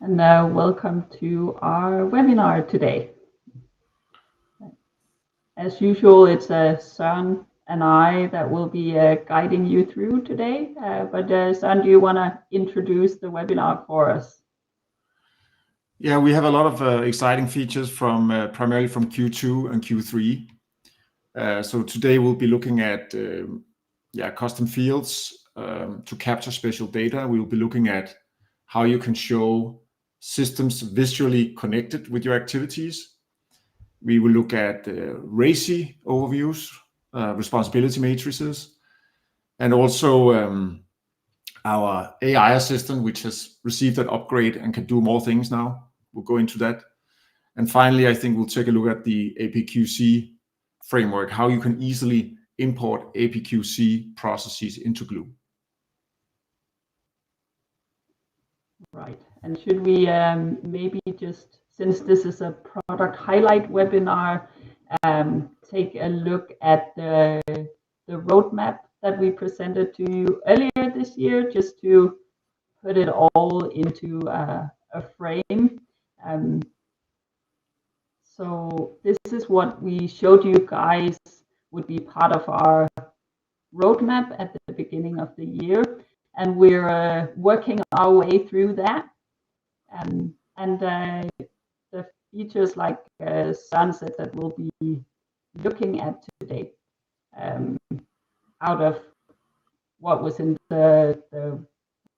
And welcome to our webinar today. As usual, it's Søren and I that will be guiding you through today. But Søren, do you want to introduce the webinar for us? Yeah, we have a lot of exciting features from primarily from Q2 and Q3. So today we'll be looking at custom fields to capture special data. We'll be looking at how you can show systems visually connected with your activities. We will look at RACI overviews, responsibility matrices, and also our AI assistant, which has received an upgrade and can do more things now. We'll go into that. And finally, I think we'll take a look at the APQC framework, how you can easily import APQC processes into Gluu. Right. And should we maybe just, since this is a product highlight webinar, take a look at the roadmap that we presented to you earlier this year, just to put it all into a frame. So this is what we showed you guys would be part of our roadmap at the beginning of the year, and we're working our way through that. And the features, like Søren said, that we'll be looking at today, out of what was in the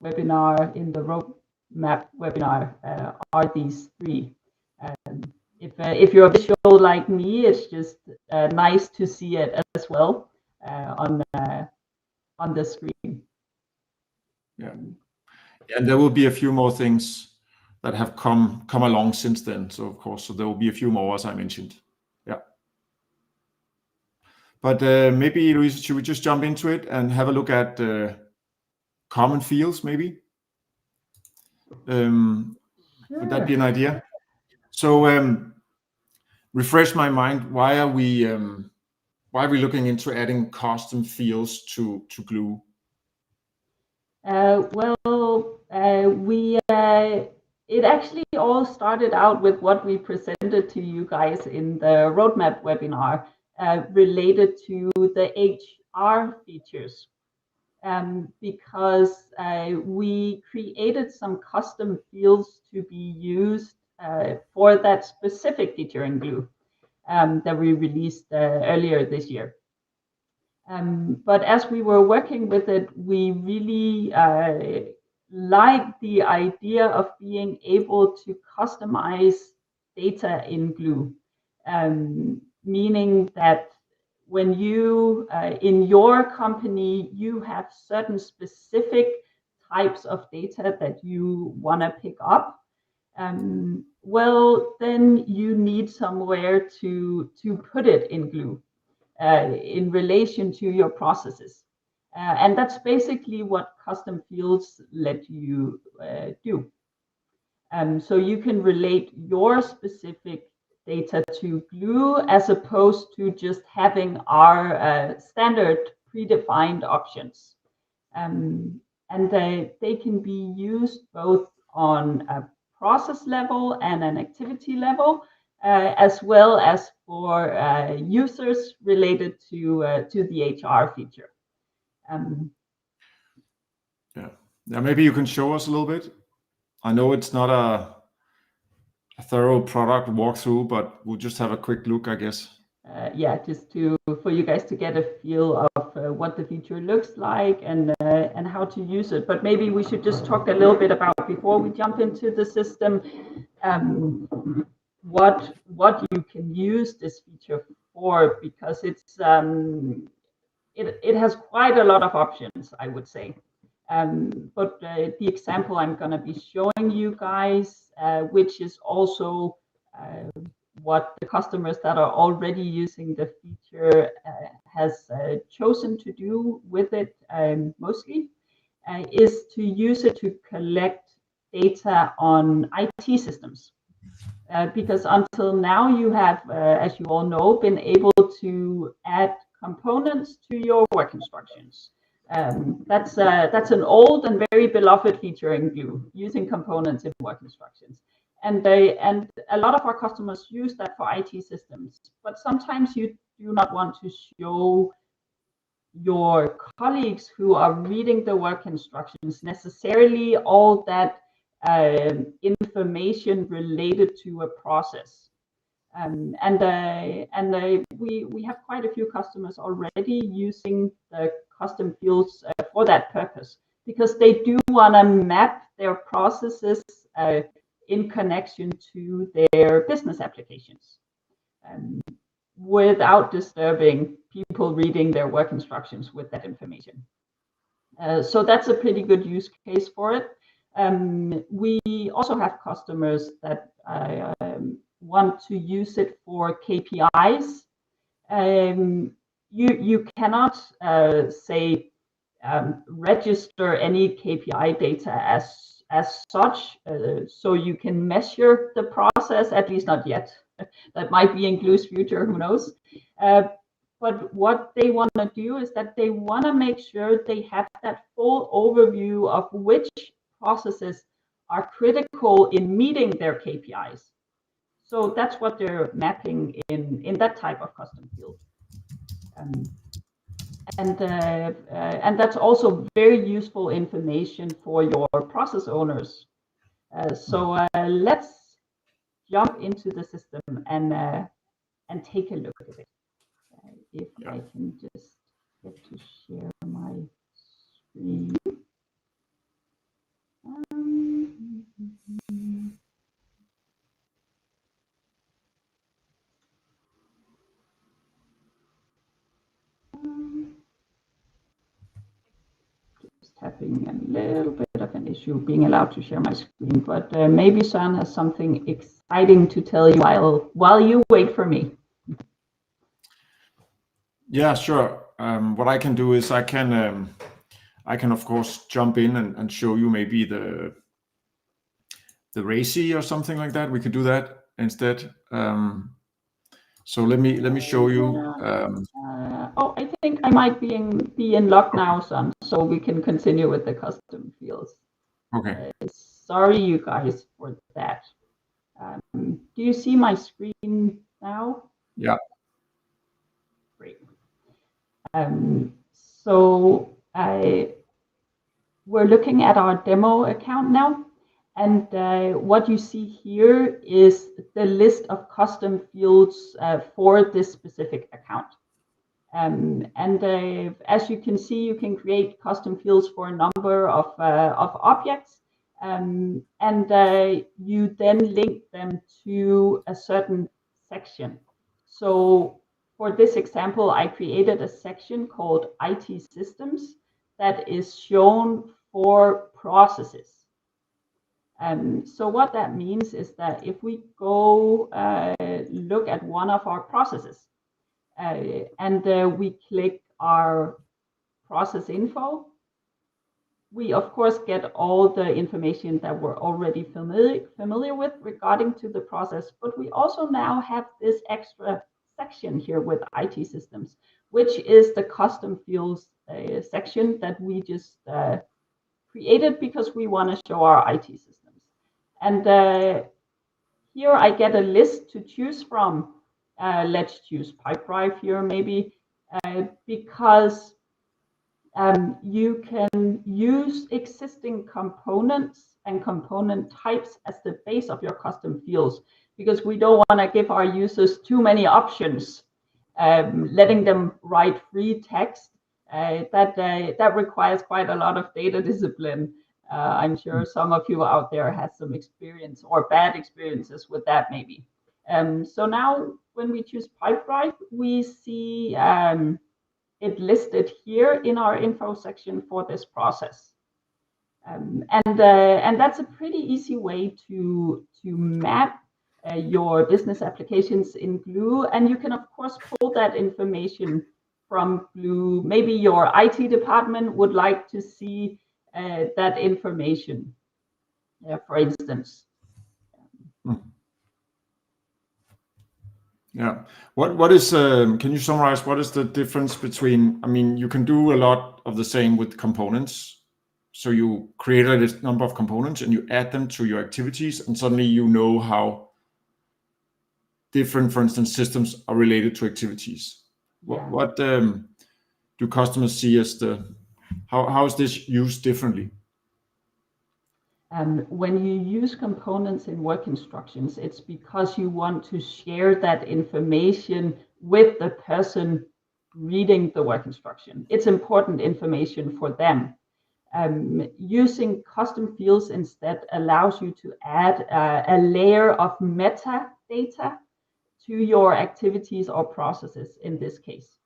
webinar, in the roadmap webinar, are these three. If you're visual like me, it's just nice to see it as well on the screen. Yeah, and there will be a few more things that have come along since then. So of course, there will be a few more, as I mentioned. Yeah. But maybe, Louise, should we just jump into it and have a look at common fields, maybe? Sure. Would that be an idea? So refresh my mind. Why are we looking into adding custom fields to Gluu? It actually all started out with what we presented to you guys in the roadmap webinar related to the HR features, because we created some custom fields to be used for that specific feature in Gluu that we released earlier this year. But as we were working with it, we really liked the idea of being able to customize data in Gluu, meaning that when you, in your company, you have certain specific types of data that you want to pick up, well, then you need somewhere to put it in Gluu. In relation to your processes. And that's basically what custom fields let you do. So you can relate your specific data to Gluu as opposed to just having our standard predefined options. And they can be used both on a process level and an activity level, as well as for users related to the HR feature. Yeah, maybe you can show us a little bit. I know it's not a thorough product walkthrough, but we'll just have a quick look, I guess. Yeah, just for you guys to get a feel of what the feature looks like and how to use it. But maybe we should just talk a little bit about, before we jump into the system, what you can use this feature for, because it's it has quite a lot of options, I would say. But the example I'm going to be showing you guys, which is also what the customers that are already using the feature has chosen to do with it mostly, is to use it to collect data on IT systems. Because until now you have, as you all know, been able to add components to your work instructions. That's an old and very beloved feature in Glue, using components in work instructions. And a lot of our customers use that for IT systems. But sometimes you do not want to show your colleagues who are reading the work instructions necessarily all that information related to a process. We have quite a few customers already using the custom fields for that purpose, because they do want to map their processes in connection to their business applications, without disturbing people reading their work instructions with that information. So that's a pretty good use case for it. We also have customers that want to use it for KPIs. You cannot say register any KPI data as such, so you can measure the process, at least not yet. That might be in Glue's future, who knows? But what they want to do is that they want to make sure they have that full overview of which processes are critical in meeting their KPIs. So that's what they're mapping in that type of custom field. And that's also very useful information for your process owners. So let's jump into the system and take a look at it. If I can just get to share my screen. Just having a little bit of an issue being allowed to share my screen, but maybe Søren has something exciting to tell you while you wait for me. Yeah, sure. What I can do is I can of course jump in and show you maybe the RACI or something like that. We could do that instead. So let me show you. I think I might be in lock now, Søren, so we can continue with the custom fields. Okay. Sorry, you guys, for that. Do you see my screen now? Yeah. Great. So we're looking at our demo account now. And what you see here is the list of custom fields for this specific account. As you can see, you can create custom fields for a number of objects, and you then link them to a certain section. So for this example, I created a section called IT Systems that is shown for processes. So what that means is that if we go look at one of our processes, and we click our process info, we of course get all the information that we're already familiar with regarding to the process, but we also now have this extra section here with IT Systems, which is the custom fields section that we just created because we want to show our IT systems. And here I get a list to choose from. Let's choose Pipedrive here maybe, because you can use existing components and component types as the base of your custom fields, because we don't want to give our users too many options, letting them write free text. That requires quite a lot of data discipline. I'm sure some of you out there has some experience or bad experiences with that maybe. So now when we choose Pipedrive, we see it listed here in our info section for this process. And that's a pretty easy way to map your business applications in Glue. And you can of course pull that information from Glue. Maybe your IT department would like to see that information, for instance. Yeah. What is can you summarize what is the difference between, I mean, you can do a lot of the same with components. So you create a number of components and you add them to your activities, and suddenly you know how different, for instance, systems are related to activities. Yeah. What do customers see as how is this used differently? When you use components in work instructions, it's because you want to share that information with the person reading the work instruction. It's important information for them. Using custom fields instead allows you to add a layer of metadata to your activities or processes in this case.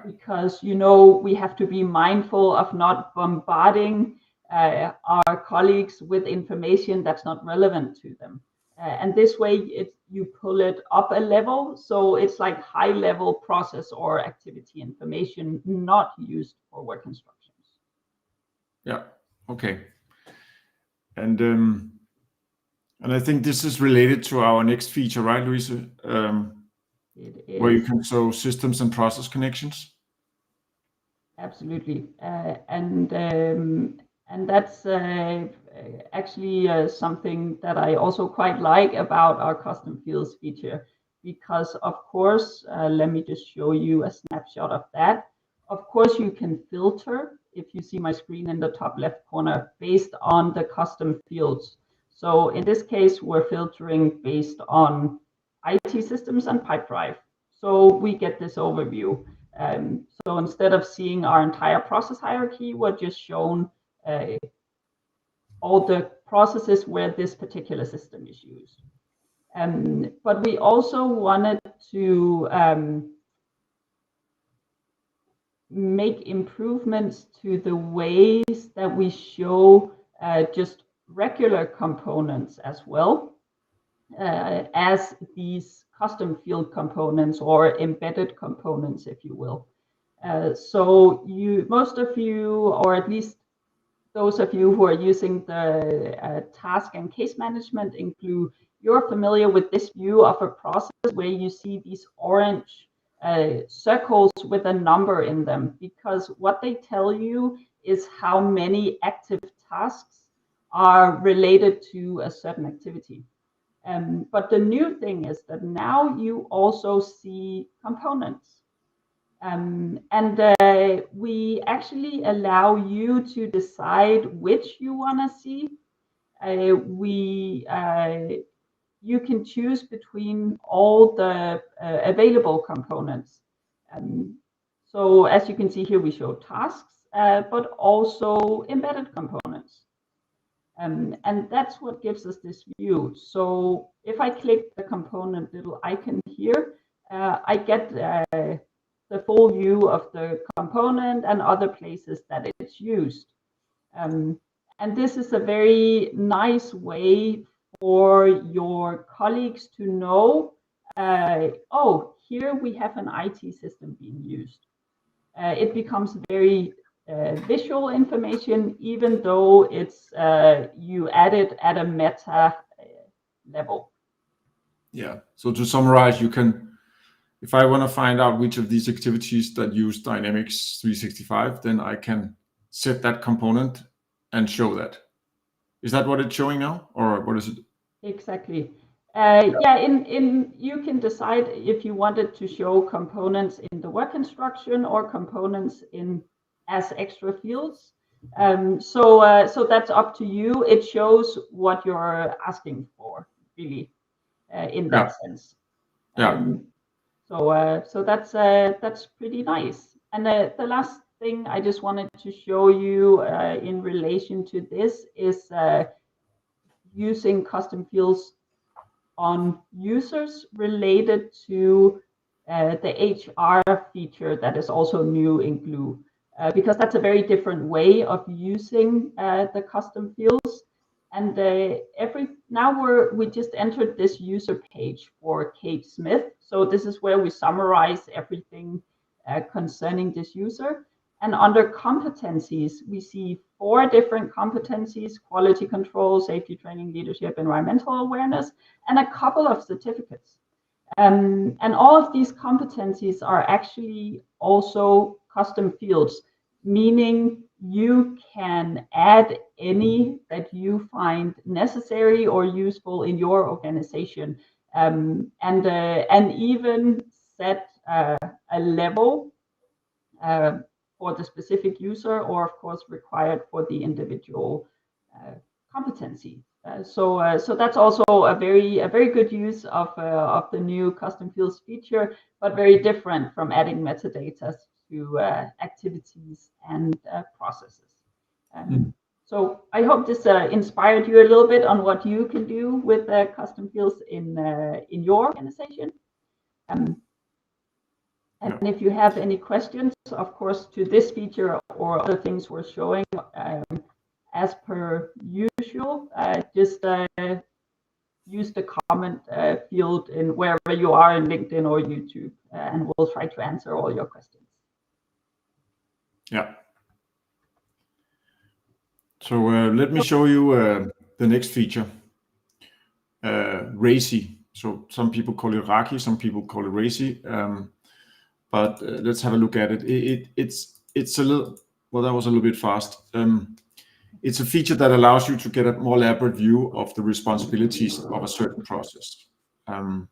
Because, we have to be mindful of not bombarding our colleagues with information that's not relevant to them. And this way you pull it up a level, so it's like high level process or activity information not used for work instructions. Yeah, okay. And I think this is related to our next feature, right, Louise? It is. Where you can show systems and process connections. Absolutely, and that's actually something that I also quite like about our custom fields feature, because of course, let me just show you a snapshot of that. Of course, you can filter, if you see my screen in the top left corner, based on the custom fields. So in this case, we're filtering based on IT systems and Pipedrive. So we get this overview. So instead of seeing our entire process hierarchy, we're just shown all the processes where this particular system is used. But we also wanted to make improvements to the ways that we show just regular components as well as these custom field components or embedded components, if you will. So most of you, or at least those of you who are using the task and case management in Gluu, you're familiar with this view of a process where you see these orange circles with a number in them, because what they tell you is how many active tasks are related to a certain activity. But the new thing is that now you also see components. And we actually allow you to decide which you want to see. You can choose between all the available components. So as you can see here, we show tasks, but also embedded components. And that's what gives us this view. So if I click the component little icon here, I get the full view of the component and other places that it's used. And this is a very nice way for your colleagues to know, oh, here we have an IT system being used. It becomes very visual information, even though it's you add it at a meta level. Yeah, so to summarize, you can, if I want to find out which of these activities that use Dynamics 365, then I can set that component and show that. Is that what it's showing now, or what is it? Exactly. Yeah, you can decide if you wanted to show components in the work instruction or components in as extra fields. So that's up to you. It shows what you're asking for, really, in that sense. So that's pretty nice. And the last thing I just wanted to show you in relation to this is using custom fields on users related to the HR feature that is also new in Gluu, because that's a very different way of using the custom fields. And now we just entered this user page for Kate Smith. So this is where we summarize everything concerning this user. And under competencies, we see 4 different competencies: quality control, safety training, leadership, environmental awareness, and a couple of certificates. And all of these competencies are actually also custom fields, meaning you can add any that you find necessary or useful in your organization, and even set a level for the specific user, or of course required for the individual competency. So that's also a very good use of the new custom fields feature, but very different from adding metadata to activities and processes. So I hope this inspired you a little bit on what you can do with custom fields in your organization. And if you have any questions, of course, to this feature or other things we're showing, as per usual, just use the comment field in wherever you are in LinkedIn or YouTube, and we'll try to answer all your questions. Yeah. So let me show you the next feature, RACI. So some people call it RACI, some people call it RACI, but let's have a look at it. It's a little, well, that was a little bit fast. It's a feature that allows you to get a more elaborate view of the responsibilities of a certain process. So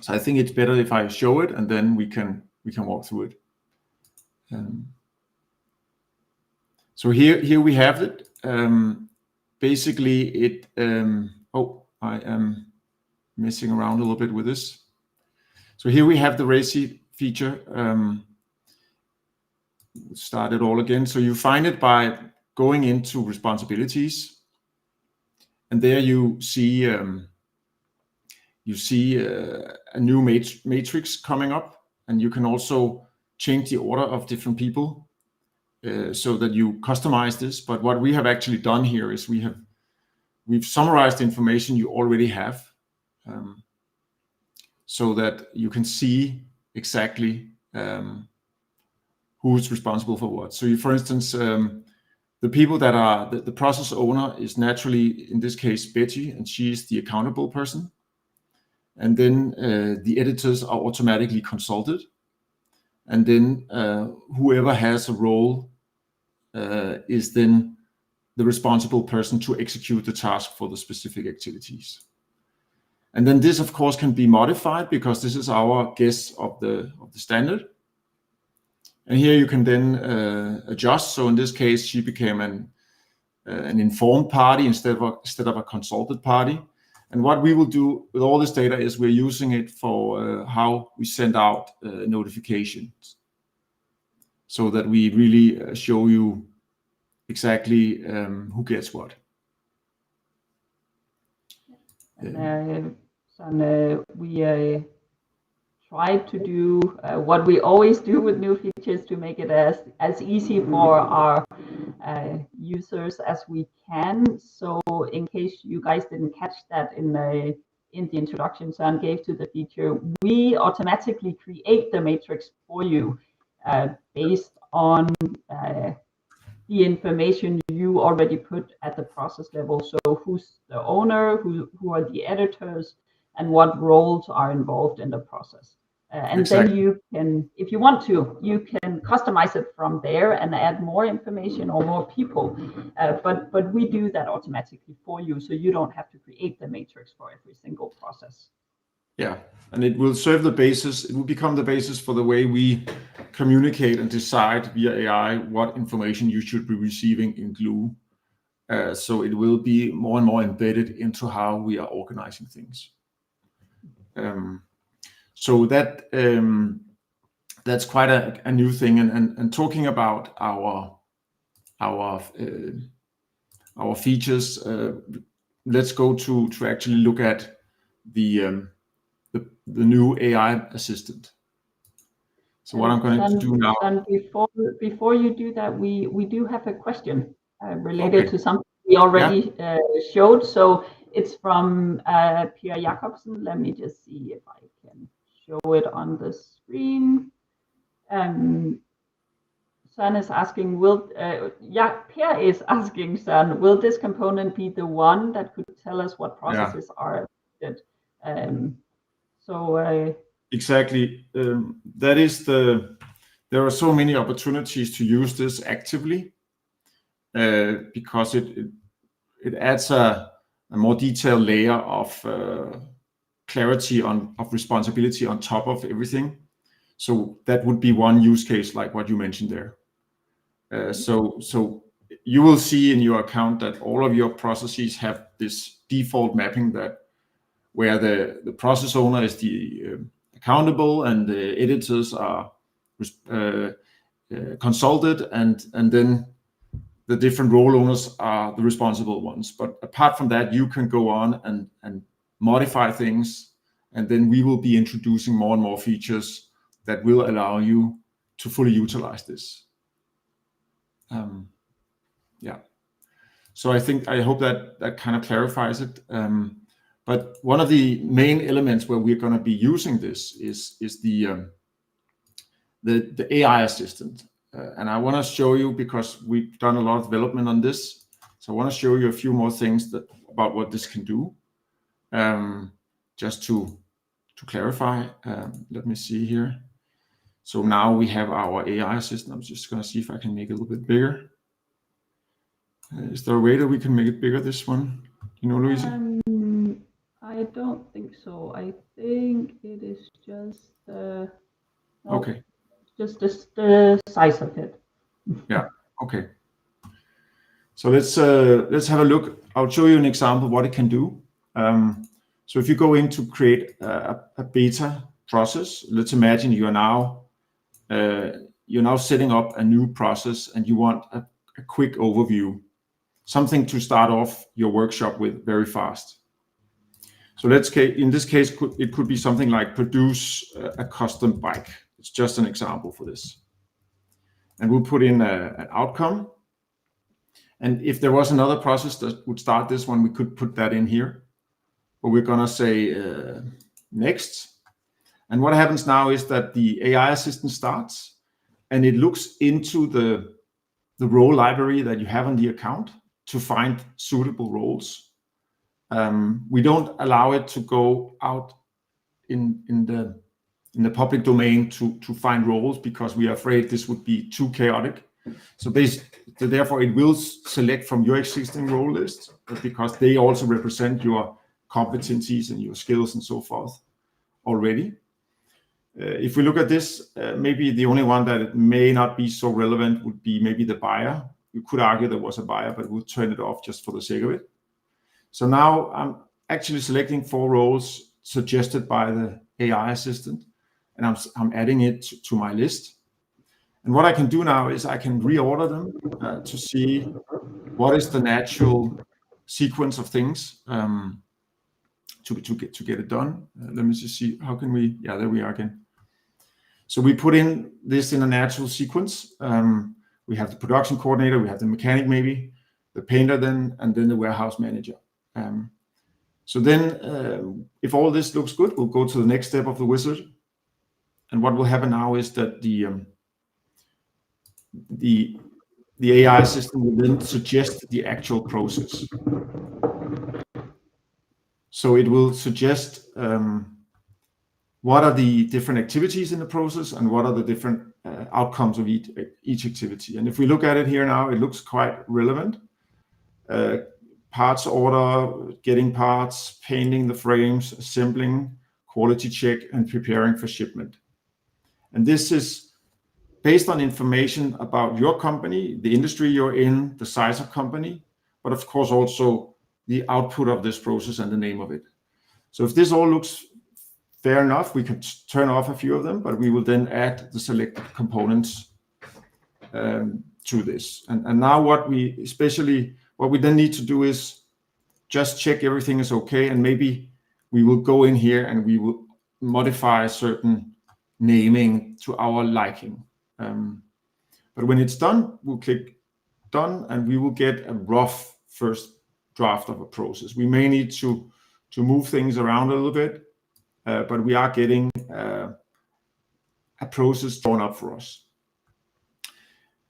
I think it's better if I show it, and then we can walk through it. So here we have it. Basically, it. Oh, I am messing around a little bit with this. So here we have the RACI feature. Start it all again. So you find it by going into responsibilities, and there you see a new matrix coming up, and you can also change the order of different people so that you customize this. But what we have actually done here is we've summarized the information you already have, so that you can see exactly who's responsible for what. So you, for instance, the people that are the process owner is naturally, in this case, Betty, and she is the accountable person. And then the editors are automatically consulted. And then whoever has a role is then the responsible person to execute the task for the specific activities. And then this, of course, can be modified because this is our guess of the standard. And here you can then adjust. So in this case, she became an informed party instead of a consulted party. And what we will do with all this data is we're using it for how we send out notifications, so that we really show you exactly who gets what. We try to do what we always do with new features, to make it as easy for our users as we can. So in case you guys didn't catch that in the introduction Søren gave to the feature, we automatically create the matrix for you based on the information you already put at the process level. So who's the owner, who are the editors, and what roles are involved in the process. And exactly. Then you can, if you want to, you can customize it from there and add more information or more people. But we do that automatically for you, so you don't have to create the matrix for every single process. Yeah, and it will serve the basis. It will become the basis for the way we communicate and decide via AI what information you should be receiving in Gluu. So it will be more and more embedded into how we are organizing things. So that that's quite a new thing. And talking about our features, let's go to actually look at the new AI assistant. So what I'm going to do now. And before you do that, we do have a question related to something we already showed. So it's from Pierre Jacobsen. Let me just see if I can show it on the screen. Søren is asking, Pierre is asking Søren, will this component be the one that could tell us what processes are affected? So exactly, there are so many opportunities to use this actively because it adds a more detailed layer of clarity of responsibility on top of everything. So that would be one use case, like what you mentioned there. So you will see in your account that all of your processes have this default mapping where the process owner is the accountable and the editors are consulted, and then the different role owners are the responsible ones. But apart from that, you can go on and modify things, and then we will be introducing more and more features that will allow you to fully utilize this. Yeah. So I hope that kind of clarifies it. But one of the main elements where we're going to be using this is the AI assistant. And I want to show you, because we've done a lot of development on this. So I want to show you a few more things about what this can do. Just to clarify, let me see here. So now we have our AI assistant. I'm just going to see if I can make it a little bit bigger. Is there a way that we can make it bigger, this one? You know, Louise? I don't think so. I think it is just okay. Just the size of it. Yeah. Okay. So let's have a look. I'll show you an example of what it can do. So if you go in to create a beta process, let's imagine you're now setting up a new process and you want a quick overview, something to start off your workshop with very fast. So in this case, it could be something like produce a custom bike. It's just an example for this. And we'll put in an outcome. And if there was another process that would start this one, we could put that in here. But we're going to say next. And what happens now is that the AI assistant starts and it looks into the role library that you have on the account to find suitable roles. We don't allow it to go out in the public domain to find roles, because we are afraid this would be too chaotic. So therefore it will select from your existing role list, because they also represent your competencies and your skills and so forth already. If we look at this, maybe the only one that it may not be so relevant would be maybe the buyer. You could argue there was a buyer, but we'll turn it off just for the sake of it. So now I'm actually selecting 4 roles suggested by the AI assistant, and I'm adding it to my list. And what I can do now is I can reorder them to see what is the natural sequence of things to get it done. Let me just see, how can we, yeah, there we are again. So we put in this in a natural sequence. We have the production coordinator, we have the mechanic maybe, the painter then, and then the warehouse manager. So then if all this looks good, we'll go to the next step of the wizard. And what will happen now is that the AI system will then suggest the actual process. So it will suggest what are the different activities in the process and what are the different outcomes of each activity. And if we look at it here now, it looks quite relevant. Parts order, getting parts, painting the frames, assembling, quality check, and preparing for shipment. And this is based on information about your company, the industry you're in, the size of company, but of course also the output of this process and the name of it. So if this all looks fair enough, we can turn off a few of them, but we will then add the selected components to this. And now what we then need to do is just check everything is okay, and maybe we will go in here and we will modify certain naming to our liking. But when it's done, we'll click done, and we will get a rough first draft of a process. We may need to move things around a little bit, but we are getting a process drawn up for us.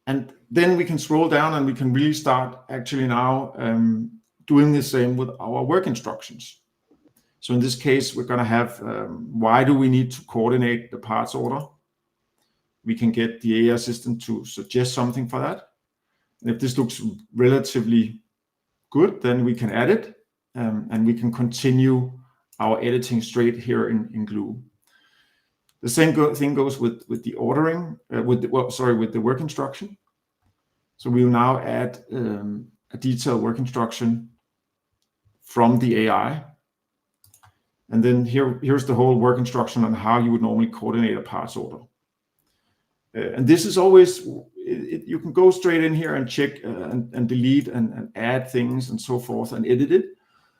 And then we can scroll down and we can really start actually now doing the same with our work instructions. So in this case, we're going to have, why do we need to coordinate the parts order? We can get the AI assistant to suggest something for that. And if this looks relatively good, then we can add it, and we can continue our editing straight here in Gluu. The same thing goes with the ordering, with the work instruction. So we will now add a detailed work instruction from the AI. And then here's the whole work instruction on how you would normally coordinate a parts order. And this is always, you can go straight in here and check and delete and add things and so forth and edit it.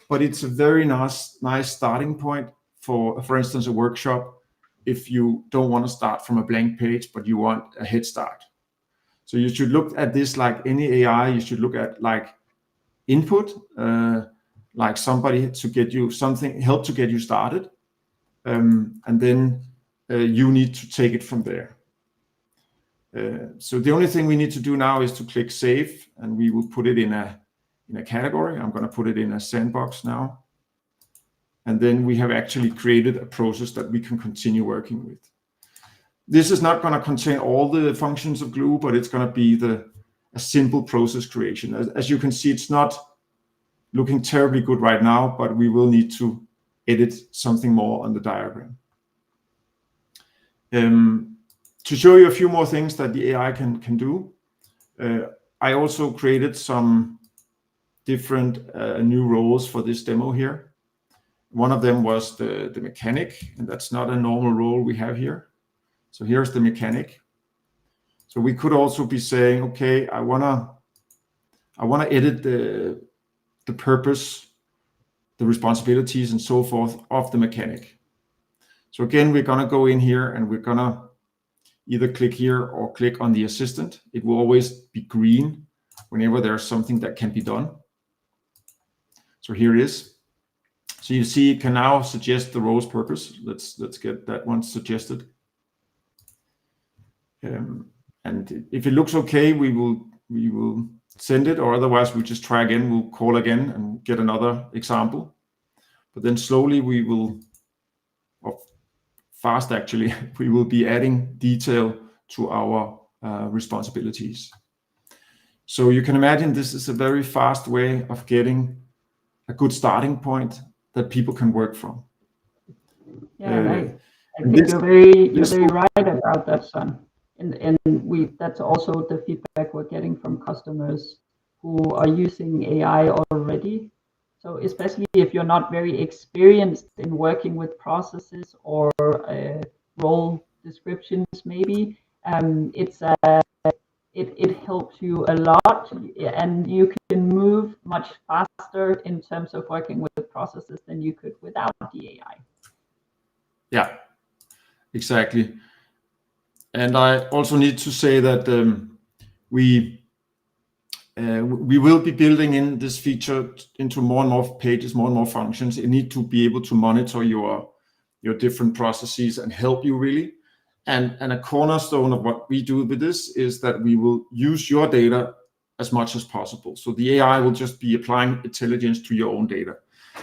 But it's a very nice starting point for instance, a workshop, if you don't want to start from a blank page, but you want a head start. So you should look at this like any AI, you should look at like input, like somebody to get you something, help to get you started. And then you need to take it from there. So the only thing we need to do now is to click save, and we will put it in a category. I'm going to put it in a sandbox now. And then we have actually created a process that we can continue working with. This is not going to contain all the functions of Gluu, but it's going to be a simple process creation. As you can see, it's not looking terribly good right now, but we will need to edit something more on the diagram. To show you a few more things that the AI can do, I also created some different new roles for this demo here. One of them was the mechanic, and that's not a normal role we have here. So here's the mechanic. So we could also be saying, okay, I wanna edit the purpose, the responsibilities, and so forth of the mechanic. So again, we're gonna go in here and we're gonna either click here or click on the assistant. It will always be green whenever there's something that can be done. So here it is. So you see, it can now suggest the role's purpose. Let's get that one suggested. And if it looks okay, we will send it, or otherwise we'll just try again. We'll call again and get another example. But then slowly we will, or fast actually, we will be adding detail to our responsibilities. So you can imagine this is a very fast way of getting a good starting point that people can work from. Yeah, I think you're very right about that, Son. And that's also the feedback we're getting from customers who are using AI already. So especially if you're not very experienced in working with processes or role descriptions, maybe it helps you a lot, and you can move much faster in terms of working with processes than you could without the AI. Yeah, exactly. And I also need to say that we will be building in this feature into more and more pages, more and more functions. You need to be able to monitor your different processes and help you really. And a cornerstone of what we do with this is that we will use your data as much as possible. So the AI will just be applying intelligence to your own data.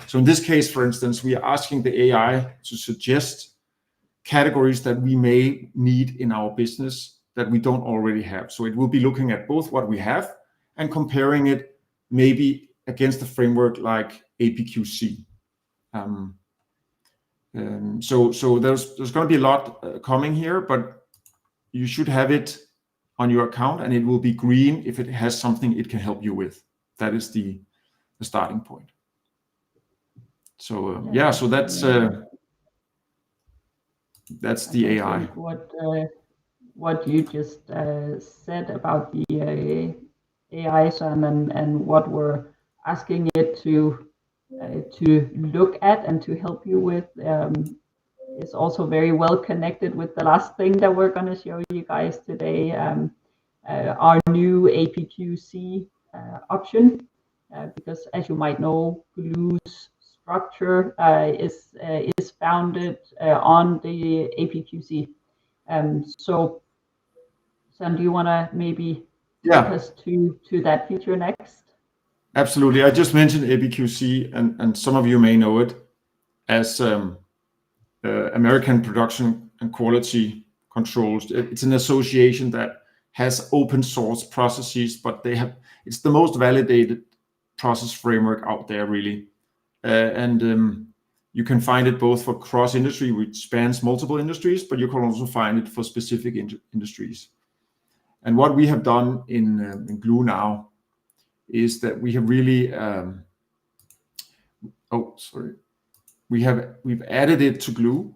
So in this case, for instance, we are asking the AI to suggest categories that we may need in our business that we don't already have. So it will be looking at both what we have and comparing it maybe against a framework like APQC. So there's going to be a lot coming here, but you should have it on your account, and it will be green if it has something it can help you with. That is the starting point. So yeah, so that's the AI. What you just said about the AI, Son, and what we're asking it to look at and to help you with is also very well connected with the last thing that we're going to show you guys today, our new APQC option, because as you might know, Gluu's structure is founded on the APQC. So, Son, do you want to maybe take us to that feature next? Absolutely. I just mentioned APQC, and some of you may know it. as American Production and Quality Controls. It's an association that has open source processes, but it's the most validated process framework out there, really. You can find it both for cross industry, which spans multiple industries, but you can also find it for specific industries. And what we have done in Gluu now is that we have really we've added it to Gluu,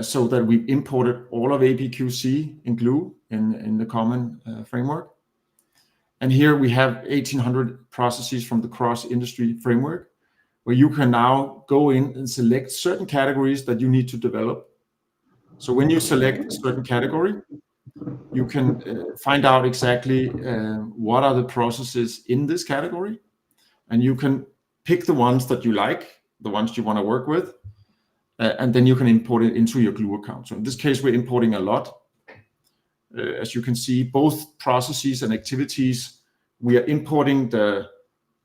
so that we've imported all of APQC in Gluu in the common framework. And here we have 1,800 processes from the cross-industry framework, where you can now go in and select certain categories that you need to develop. So when you select a certain category, you can find out exactly what are the processes in this category, and you can pick the ones that you like, the ones you want to work with, and then you can import it into your Gluu account. So in this case, we're importing a lot. As you can see, both processes and activities, we are importing the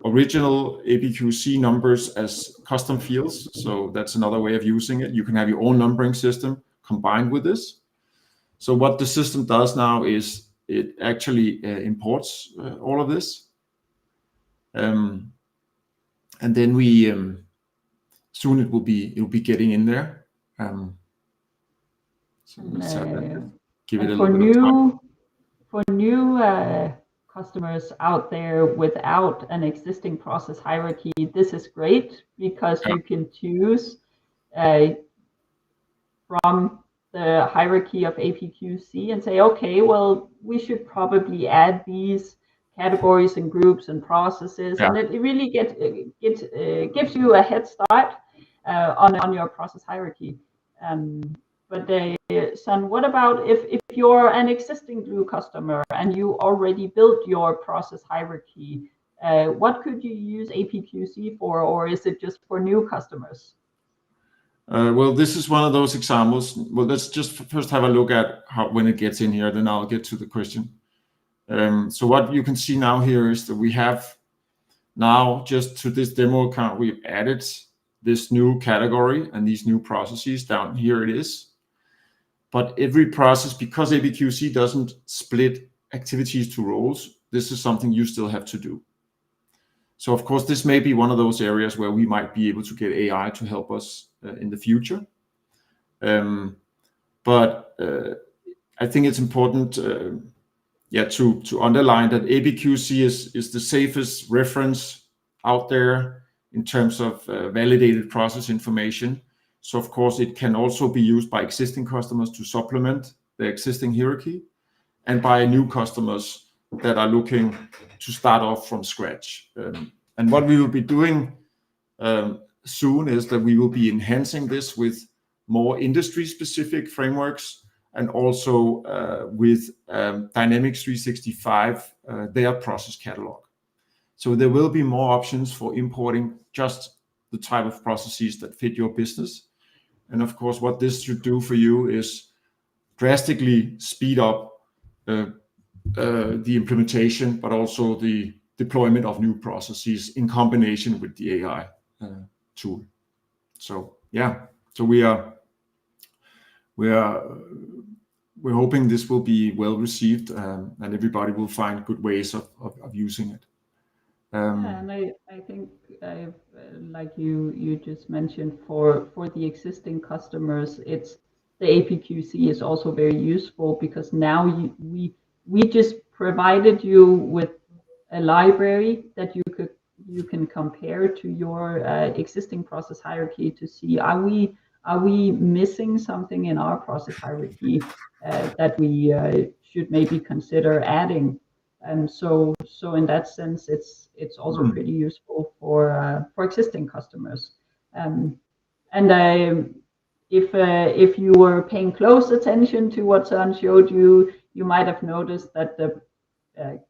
original APQC numbers as custom fields. So that's another way of using it. You can have your own numbering system combined with this. So what the system does now is it actually imports all of this. And then we soon it will be getting in there. So let's give it a little bit of time. For new customers out there without an existing process hierarchy, this is great because you can choose from the hierarchy of APQC and say, okay, well, we should probably add these categories and groups and processes, and it really gives you a head start on your process hierarchy. But Sun, what about if you're an existing Gluu customer and you already built your process hierarchy? What could you use APQC for, or is it just for new customers? Well, this is one of those examples. Well, let's just first have a look at how when it gets in here, then I'll get to the question. So what you can see now here is that we have now, just to this demo account, we've added this new category and these new processes down here. It is. But every process, because APQC doesn't split activities to roles, this is something you still have to do. So of course, this may be one of those areas where we might be able to get AI to help us in the future. But I think it's important to underline that APQC is the safest reference out there in terms of validated process information. So of course, it can also be used by existing customers to supplement the existing hierarchy, and by new customers that are looking to start off from scratch. And what we will be doing soon is that we will be enhancing this with more industry-specific frameworks, and also with Dynamics 365, their process catalog. So there will be more options for importing just the type of processes that fit your business. And of course, what this should do for you is drastically speed up the implementation, but also the deployment of new processes in combination with the AI tool. So yeah, so we're hoping this will be well received, and everybody will find good ways of using it. And I think, like you just mentioned, for the existing customers, it's the APQC is also very useful, because now we just provided you with a library that you can compare to your existing process hierarchy to see, are we missing something in our process hierarchy that we should maybe consider adding. So in that sense, it's also pretty useful for existing customers. If you were paying close attention to what Søren showed you, you might have noticed that the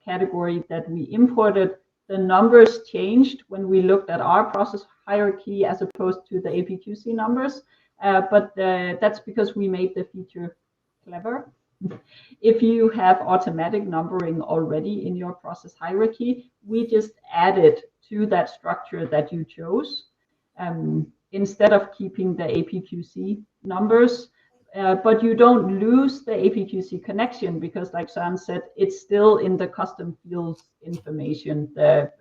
category that we imported, the numbers changed when we looked at our process hierarchy as opposed to the APQC numbers. But that's because we made the feature clever. If you have automatic numbering already in your process hierarchy, we just add it to that structure that you chose. instead of keeping the APQC numbers. But you don't lose the APQC connection because, like Søren said, it's still in the custom fields information, the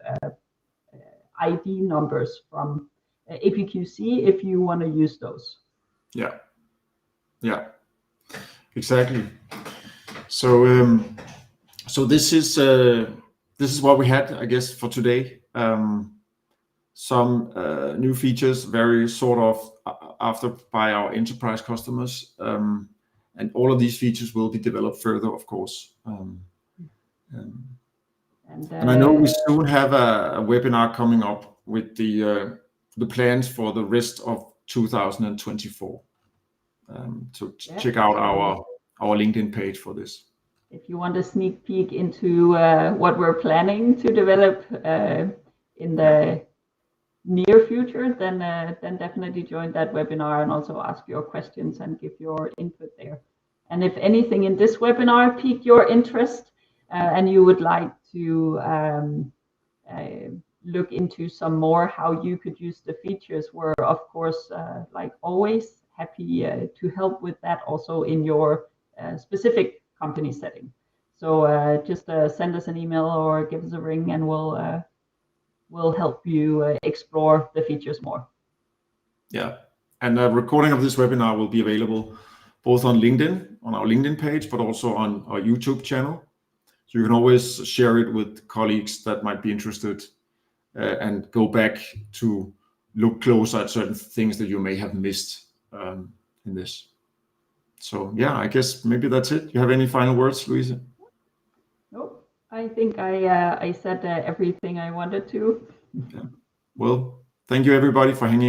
ID numbers from APQC if you want to use those. Yeah, exactly. So so this is what we had, I guess, for today. Some new features, very sort of after by our enterprise customers, and all of these features will be developed further, of course. And I know we soon have a webinar coming up with the plans for the rest of 2024. So check out our LinkedIn page for this. If you want a sneak peek into what we're planning to develop in the near future, then definitely join that webinar and also ask your questions and give your input there. And if anything in this webinar piqued your interest and you would like to look into some more how you could use the features, we're of course, like always, happy to help with that also in your specific company setting. So just send us an email or give us a ring and we'll help you explore the features more. Yeah, and a recording of this webinar will be available both on LinkedIn, on our LinkedIn page, but also on our YouTube channel. So you can always share it with colleagues that might be interested and go back to look closer at certain things that you may have missed in this. So yeah, I guess maybe that's it. You have any final words, Louise? Nope. I think I said everything I wanted to. Yeah. Well, thank you everybody for hanging